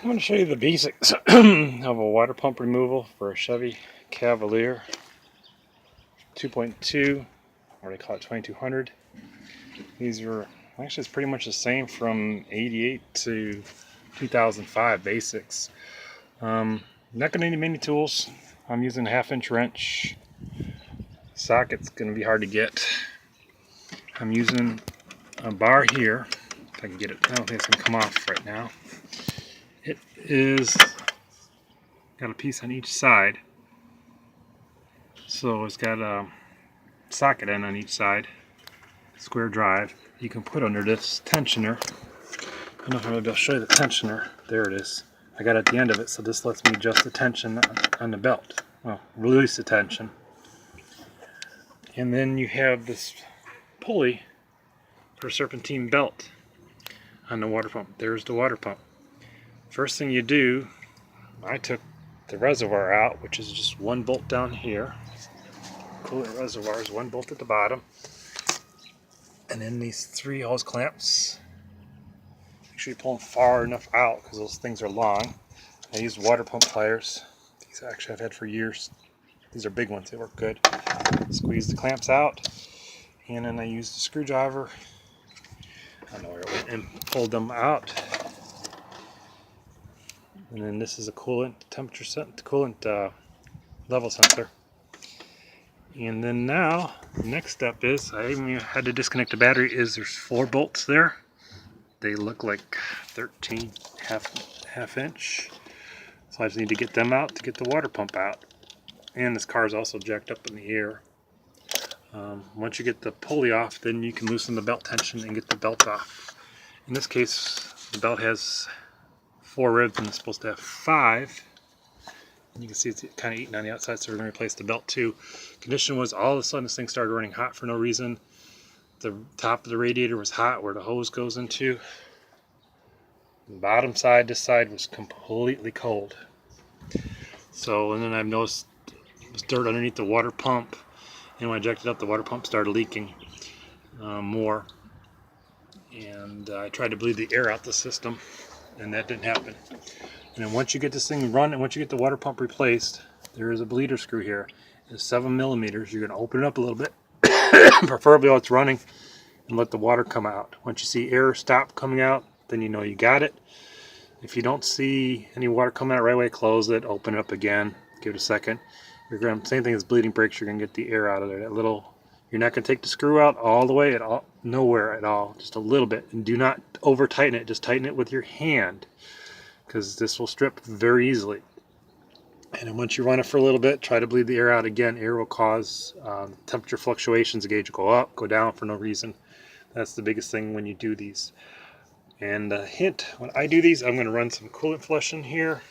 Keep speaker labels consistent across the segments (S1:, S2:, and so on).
S1: I'm going to show you the basics of a water pump removal for a Chevy Cavalier 2.2, or they call it 2200. These were actually, it's pretty much the same from 88 to 2005 basics. Not going to need many tools. I'm using a 1/2 inch wrench. Socket's going to be hard to get. I'm using a bar here. If I can get it, I don't think it's going to come off right now. It is got a piece on each side, so it's got a socket end on each side, square drive. You can put under this tensioner. I don't know if I'm going to be able to show you the tensioner. There it is. I got it at the end of it, so this lets me adjust the tension on the belt. Well, release the tension. And then you have this pulley for a serpentine belt on the water pump. There's the water pump. First thing you do, I took the reservoir out, which is just one bolt down here. Coolant reservoir is one bolt at the bottom. And then these 3 hose clamps. Make sure you pull them far enough out because those things are long. I use water pump pliers. These actually I've had for years. These are big ones, they work good. Squeeze the clamps out, and then I used a screwdriver. I don't know where it went, and pulled them out. And then this is a coolant temperature coolant level sensor. And then now the next step is I even had to disconnect the battery. There's 4 bolts there. They look like 13 half inch. So I just need to get them out to get the water pump out. And this car is also jacked up in the air. Once you get the pulley off, then you can loosen the belt tension and get the belt off. In this case, the belt has 4 ribs and it's supposed to have 5. And you can see it's kind of eating on the outside, so we're going to replace the belt too. Condition was all of a sudden this thing started running hot for no reason. The top of the radiator was hot where the hose goes into. The bottom side, this side, was completely cold. So, and then I've noticed there's dirt underneath the water pump. And when I jacked it up, the water pump started leaking more. And I tried to bleed the air out the system, and that didn't happen. And then once you get this thing run, and once you get the water pump replaced, there is a bleeder screw here. It's 7 millimeters. You're going to open it up a little bit, preferably while it's running, and let the water come out. Once you see air stop coming out, then you know you got it. If you don't see any water coming out right away, close it, open it up again, give it a second. You're going to, same thing as bleeding brakes, you're going to get the air out of there. That little, you're not going to take the screw out all the way at all, nowhere at all, just a little bit. And do not over tighten it, just tighten it with your hand, because this will strip very easily. And then once you run it for a little bit, try to bleed the air out again. Air will cause temperature fluctuations. The gauge will go up, go down for no reason. That's the biggest thing when you do these. And a hint, when I do these, I'm going to run some coolant flush in here.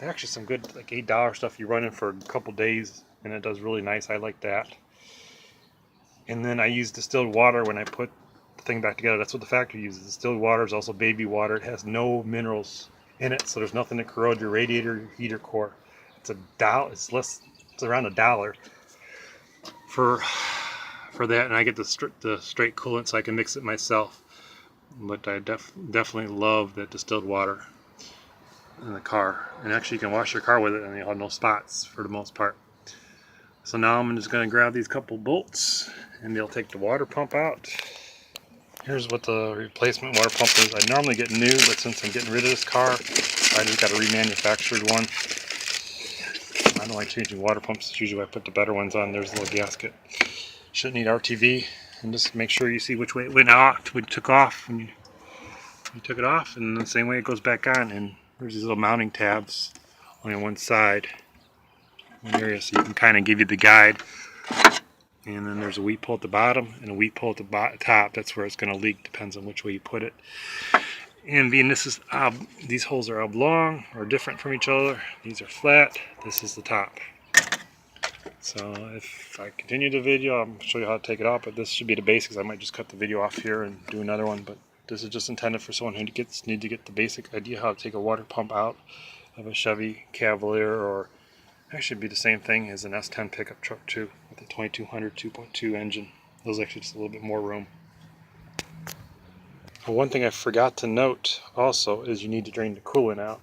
S1: They're actually some good, like $8 stuff you run in for a couple days, and it does really nice. I like that. And then I use distilled water when I put the thing back together. That's what the factory uses. Distilled water is also baby water. It has no minerals in it, so there's nothing to corrode your radiator, your heater core. It's $1. It's around $1 for that, and I get the straight coolant, so I can mix it myself. But I definitely love that distilled water in the car. And actually you can wash your car with it and you'll have no spots for the most part. So now I'm just going to grab these couple bolts and they'll take the water pump out. Here's what the replacement water pump is. I normally get new, but since I'm getting rid of this car, I just got a remanufactured one. I don't like changing water pumps. It's usually I put the better ones on. There's a little gasket. Shouldn't need RTV. And just make sure you see which way it went off, when you took off, when you took it off, and the same way it goes back on. And there's these little mounting tabs on one side, one area, so you can kind of give you the guide. And then there's a weep hole at the bottom and a weep hole at the top. That's where it's going to leak. Depends on which way you put it. And being this is these holes are oblong or different from each other. These are flat. This is the top. So if I continue the video, I'll show you how to take it off, but this should be the basics. I might just cut the video off here and do another one, but this is just intended for someone who needs to get the basic idea how to take a water pump out of a Chevy Cavalier, or actually it'd be the same thing as an S10 pickup truck too, with a 2200 2.2 engine. Those actually just a little bit more room. Well, one thing I forgot to note also is you need to drain the coolant out.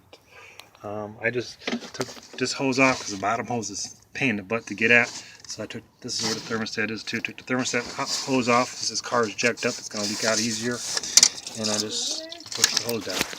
S1: I just took this hose off because the bottom hose is a pain in the butt to get at. So I took, this is where the thermostat is too. Took the thermostat hose off because this car is jacked up. It's going to leak out easier. And I just pushed the hose down.